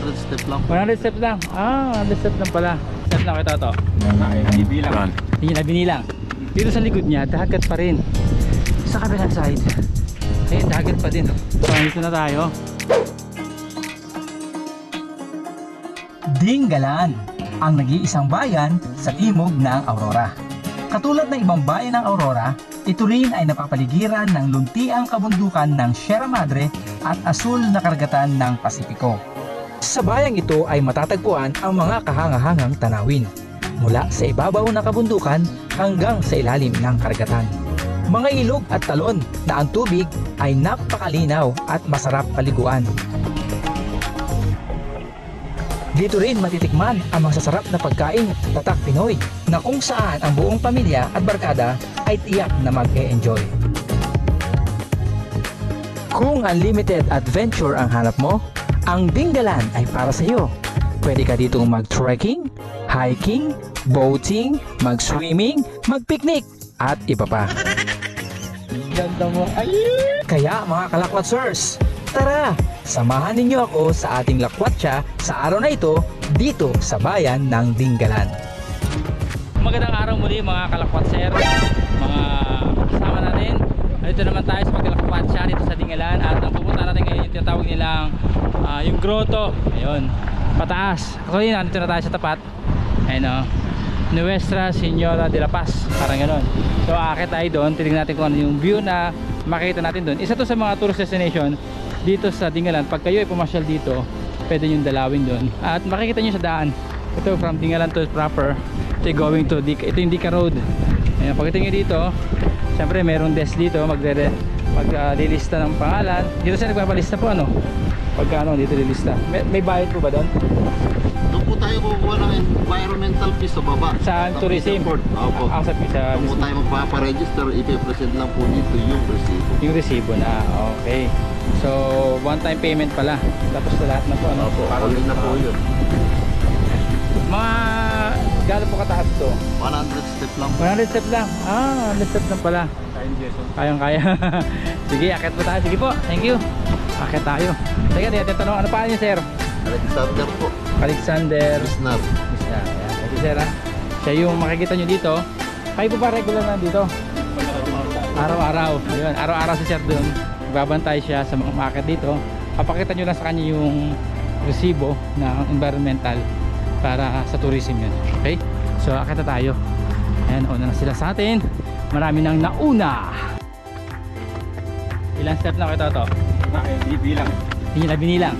100 step lang. 100 steps lang. 100 steps lang pala. Step lang kita to. Bibilang. Hindi na binilang. Dito sa likod niya, dagat pa rin. Sa kabilang side, dagat pa din. So, dito na tayo. Dingalan, ang nag-iisang bayan sa timog ng Aurora. Katulad ng ibang bayan ng Aurora, ito rin ay napapaligiran ng luntiang kabundukan ng Sierra Madre at asul na karagatan ng Pasipiko. Sa bayang ito ay matatagpuan ang mga kahangahangang tanawin, mula sa ibabaw ng kabundukan hanggang sa ilalim ng karagatan. Mga ilog at talon na ang tubig ay napakalinaw at masarap paliguan. Dito rin matitikman ang masasarap na pagkain tatak Pinoy na kung saan ang buong pamilya at barkada ay tiyak na mag-e-enjoy. Kung unlimited adventure ang hanap mo, ang Dingalan ay para sa iyo. Pwede ka ditong mag-trekking, hiking, boating, mag-swimming, mag-picnic, at iba pa. Ganda mo. Kaya mga kalakwatsers, tara! Samahan ninyo ako sa ating lakwatsa sa araw na ito dito sa bayan ng Dingalan. Magandang araw muli mga kalakwatser, mga kasama natin. Dito naman tayo sa pagkalakwatsa dito sa Dingalan at ang pupunta natin ngayon yung tinatawag nilang yung grotto. Ayun, pataas. Actually, nandito na tayo sa tapat. Ayun o, Nuestra Señora de la Paz, parang gano'n. So aakit tayo doon, titignan natin kung ano yung view na makikita natin doon. Isa to sa mga tourist destination dito sa Dingalan. Pag kayo ay pumasyal dito, pwede nyo dalawin doon at makikita nyo sa daan. Ito from Dingalan to proper, ito going to ito yung Dica Road. Ayan, pagkita nyo dito, syempre merong desk dito, maglilista ng pangalan. Dito siya nagpapalista po ano, pagka ano dito lilista. May bayad po ba doon? Doon po tayo kukuha ng environmental fee sa baba. Sa tourism? Opo. Sa Doon po tayo magpaparegister, ipipresent lang po dito yung resibo. yung resibo na, okay. So, one time payment pala. Tapos sa lahat na po ano. Opo, ulit na po yun. Mga gano'n po kataas to? 100 step lang po. 100 steps lang. 100 steps lang pala. Kayang kaya. Sige, akit po tayo. Sige po, thank you. Akit tayo. Sige, tanong, ano pa niyo sir? Alexander po. Alexander Isnar. Isna. Ayan, thank you sir ha. Siya yung makikita nyo dito. Kayo po ba regular na dito? Araw-araw. Ayun, araw-araw si sir doon. Babantay siya sa mga market dito. Papakita nyo lang sa kanya yung resibo na environmental para sa tourism yun. Okay? So akita tayo. Ayan, una na sila sa atin. Marami nang nauna. Ilang step na kita to? Bibilang. Hindi na binilang.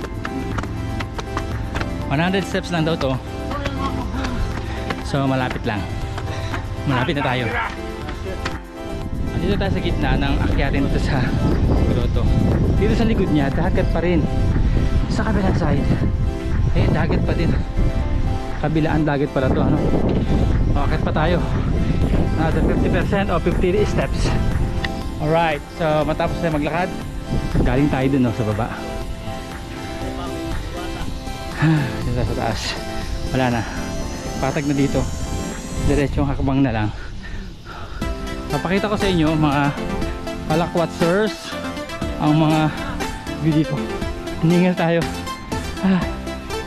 100 steps lang daw to. So malapit lang. Malapit na tayo. Dito tayo sa gitna ng akyatin dito sa grotto. Dito sa likod niya, dagat pa rin. Sa kabilang side, dagat pa din. Kabilaan dagat pala to, ano? Akit pa tayo. Another 50% o 50 steps. Alright, so matapos na maglakad, galing tayo dun, no, sa baba. Dito sa taas. Wala na. Patag na dito. Diretsong hakbang na lang. Papakita ko sa inyo mga kalakwatsers ang mga view dito. Hiningal tayo.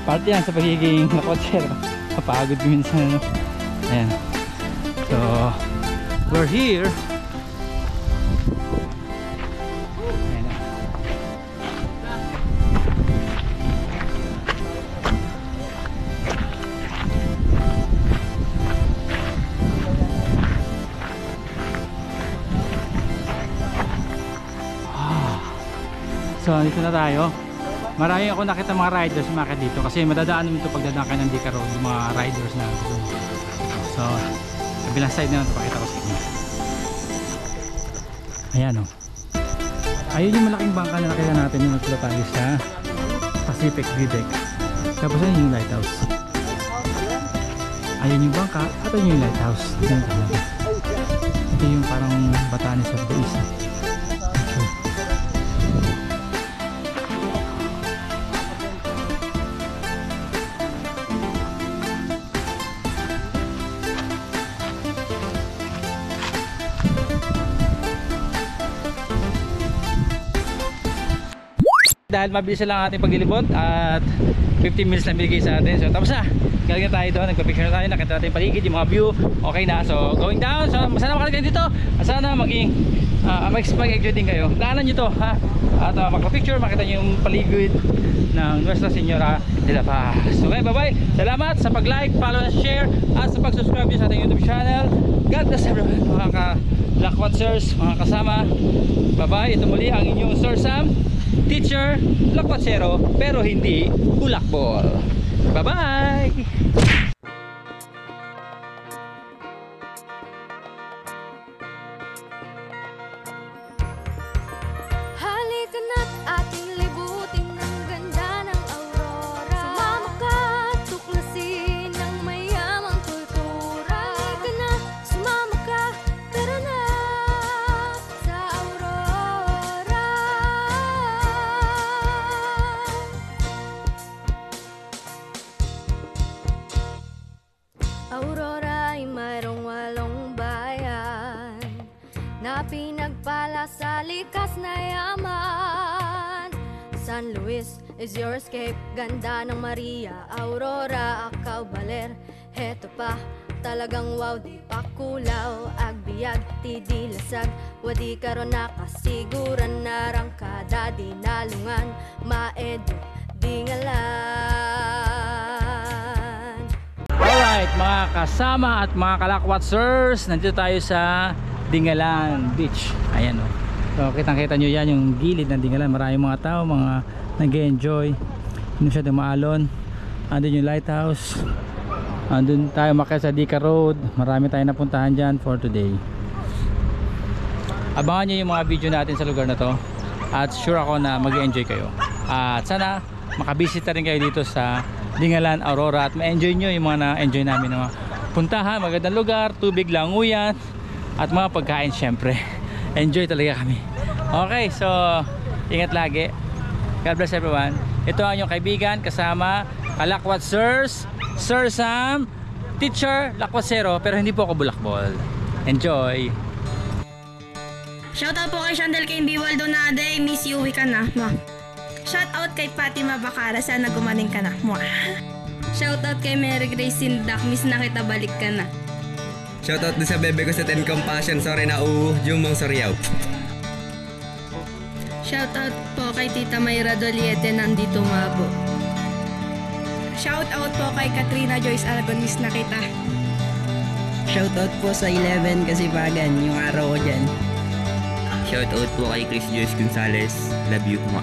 Parte yan sa pagiging lakwatser. Kapagod ko minsan. Ayan. So we're here. Ayan na. So dito na tayo. Marami ako nakita mga riders umakyat dito kasi madadaanan mo ito pagdadaan kayo ng Dica Road, yung mga riders na so kabilang side na napakita ko sa inyo. Ayan o. Ayun yung malaking bangka na nakita natin yung nagtula tayo sa Pacific View Deck. Tapos ayun yung lighthouse. Ayun yung bangka at ayun yung lighthouse. Ito yung parang Batanes of the East. Dahil mabilis lang ating paglilibot at 15 minutes lang binigay sa atin. So tapos na. Galing na tayo doon, nagpa-picture na tayo, nakita natin yung paligid, yung mga view, okay na. So going down, so sana makalimutan dito. Sana maging mag-enjoy din kayo. Daanan nyo to, ha? At magpa-picture, makita nyo yung paligid ng Nuestra Señora de la Paz. So okay, bye-bye. Salamat sa pag-like, follow, and share, at sa pag-subscribe sa ating YouTube channel. God bless everyone, mga ka-Lakwatsers, mga kasama. Bye-bye. Ito muli ang inyong Sir Sam, teacher, lakwatsero, pero hindi bulakbol. Bye-bye! Halika na't ating libutin ang ganda ng aurora. Sumama ka, tuklasin ang mayamang kultura. Halika na, sumama ka, tara na sa aurora. Aurora ay mayroong 8 bayan na pinagpala sa likas na yaman. San Luis is your escape, ganda ng Maria. Aurora, Acao, Baler, heto pa, talagang wow. Di pa kulaw, agbiag, tidilasag, wadi karon nakasiguran, narangkada, dinalungan, maedo, dingalan. Alright, mga kasama at mga kalakwatsers, nandito tayo sa Dingalan Beach. Ayan o. So kitang-kita nyo yan yung gilid ng Dingalan. Maraming mga tao, mga nag-enjoy. Hindi siya dumaalon. Andun yung lighthouse. Andun tayo makaya sa Dica Road. Marami tayong napuntahan dyan for today. Abangan nyo yung mga video natin sa lugar na to. At sure ako na mag-enjoy kayo. At sana makabisita rin kayo dito sa Dingalan, Aurora. At ma-enjoy nyo yung mga na-enjoy namin na puntahan. Magandang lugar, tubig, languyan, at mga pagkain syempre. Enjoy talaga kami. Okay, so ingat lagi. God bless everyone. Ito ang inyong kaibigan kasama kalakwatsers, Sir Sam, teacher, lakwatsero, pero hindi po ako bulakbol. Enjoy. Shoutout po kay Shandel kay Biwaldo Nade, miss you, uwi ka na. Mwah. Shoutout kay Fatima Bacara, sana gumaling ka na. Mwah. Shoutout kay Mary Grace Sindak, miss na kita, balik ka na. Shoutout din sa bebe ko sa Ten Compassion, sorry na Jumong Soryaw. Shoutout po kay Tita Mayra Doliete, nandito mabo. Shoutout po kay Katrina Joyce Aragon, miss na kita. Shoutout po sa 11 Kasipagan, yung araw ko dyan. Shoutout po kay Chris Joyce Gonzalez. Love you po.